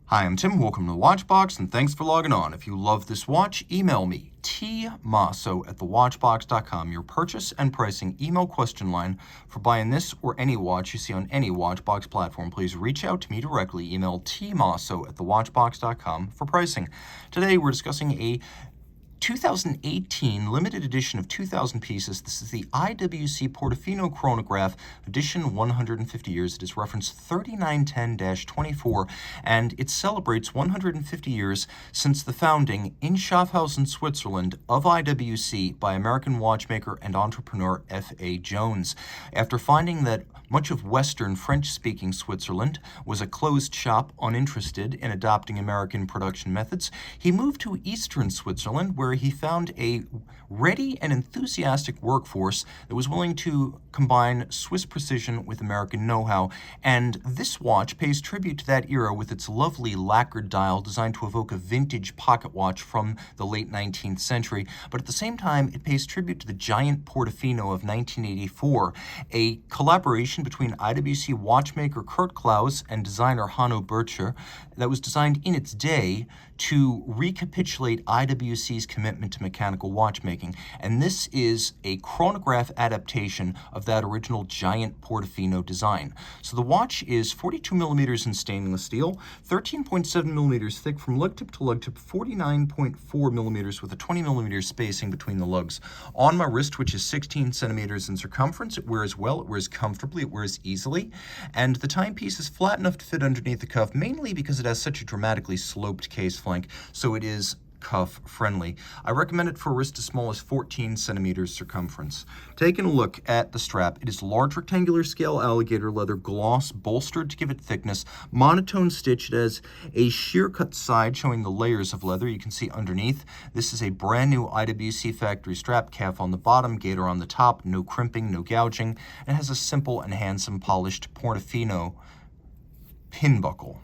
Hi, I'm Tim. Welcome to the Watchbox, and thanks for logging on. If you love this watch, email me, tmosso@thewatchbox.com, your purchase and pricing email question line for buying this or any watch you see on any Watchbox platform. Please reach out to me directly. Email tmosso@thewatchbox.com for pricing. Today, we're discussing a 2018 limited edition of 2,000 pieces. This is the IWC Portofino Chronograph, edition 150 years. It is reference 3910-24, and it celebrates 150 years since the founding in Schaffhausen, Switzerland, of IWC by American watchmaker and entrepreneur F.A. Jones. After finding that much of Western French-speaking Switzerland was a closed shop uninterested in adopting American production methods, he moved to Eastern Switzerland, where he found a ready and enthusiastic workforce that was willing to combine Swiss precision with American know-how. And this watch pays tribute to that era with its lovely lacquered dial designed to evoke a vintage pocket watch from the late 19th century. But at the same time, it pays tribute to the giant Portofino of 1984, a collaboration between IWC watchmaker Kurt Klaus and designer Hanno Bircher that was designed in its day to recapitulate IWC's commitment to mechanical watchmaking. And this is a chronograph adaptation of that original giant Portofino design. So the watch is 42 millimeters in stainless steel, 13.7 millimeters thick from lug tip to lug tip, 49.4 millimeters with a 20 millimeter spacing between the lugs. On my wrist, which is 16 centimeters in circumference, it wears well, it wears comfortably, it wears easily, and the timepiece is flat enough to fit underneath the cuff, mainly because it has such a dramatically sloped case flank, so it is cuff friendly. I recommend it for a wrist as small as 14 centimeters circumference. Taking a look at the strap, it is large rectangular scale alligator leather gloss bolstered to give it thickness, monotone stitch. It has a sheer cut side showing the layers of leather you can see underneath. This is a brand new IWC factory strap, calf on the bottom, gator on the top, no crimping, no gouging, and has a simple and handsome polished Portofino pin buckle.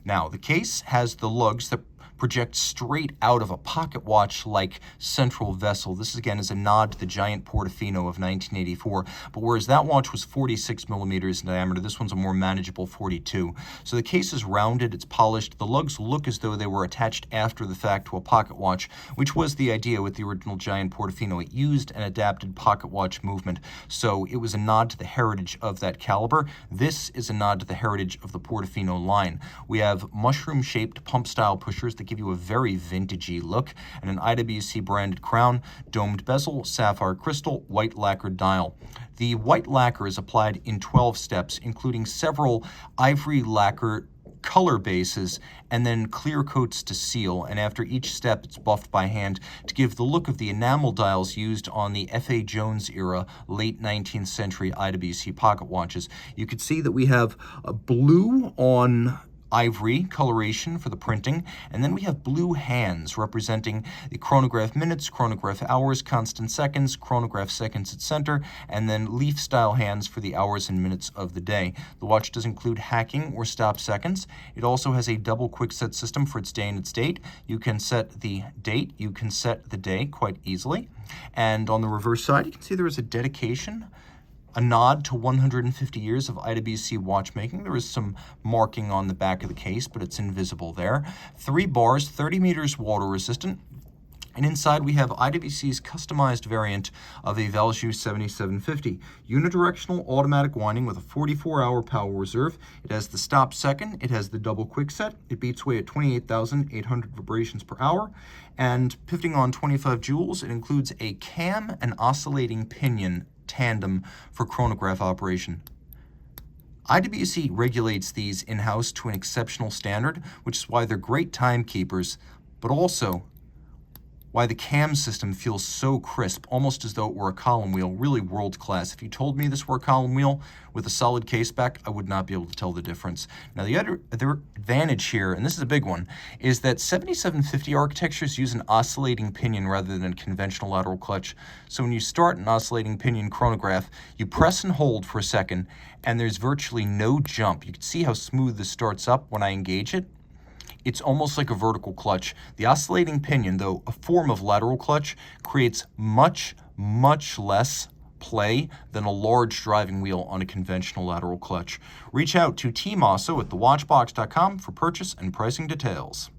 Now, the case has the lugs that project straight out of a pocket watch-like central vessel. This, again, is a nod to the giant Portofino of 1984, but whereas that watch was 46 millimeters in diameter, this one's a more manageable 42. So the case is rounded, it's polished. The lugs look as though they were attached after the fact to a pocket watch, which was the idea with the original giant Portofino. It used an adapted pocket watch movement, so it was a nod to the heritage of that caliber. This is a nod to the heritage of the Portofino line. We have mushroom-shaped pump-style pushers that give you a very vintagey look, and an IWC branded crown, domed bezel, sapphire crystal, white lacquered dial. The white lacquer is applied in 12 steps, including several ivory lacquer color bases and then clear coats to seal, and after each step it's buffed by hand to give the look of the enamel dials used on the F.A. Jones era late 19th century IWC pocket watches. You can see that we have a blue on ivory coloration for the printing, and then we have blue hands representing the chronograph minutes, chronograph hours, constant seconds, chronograph seconds at center, and then leaf style hands for the hours and minutes of the day. The watch does include hacking or stop seconds. It also has a double quick set system for its day and its date. You can set the date, you can set the day quite easily. And on the reverse side, you can see there is a dedication, a nod to 150 years of IWC watchmaking. There is some marking on the back of the case, but it's invisible there. 3 bars, 30 meters water resistant. And inside we have IWC's customized variant of a Valjoux 7750. Unidirectional automatic winding with a 44-hour power reserve. It has the stop second. It has the double quick set. It beats away at 28,800 vibrations per hour. And pivoting on 25 joules, it includes a cam and oscillating pinion tandem for chronograph operation. IWC regulates these in-house to an exceptional standard, which is why they're great timekeepers, but also why the cam system feels so crisp, almost as though it were a column wheel, really world class. If you told me this were a column wheel with a solid case back, I would not be able to tell the difference. Now, the other advantage here, and this is a big one, is that 7750 architectures use an oscillating pinion rather than a conventional lateral clutch. So when you start an oscillating pinion chronograph, you press and hold for a second, and there's virtually no jump. You can see how smooth this starts up when I engage it. It's almost like a vertical clutch. The oscillating pinion, though a form of lateral clutch, creates much less play than a large driving wheel on a conventional lateral clutch. Reach out to Team Mosso at thewatchbox.com for purchase and pricing details.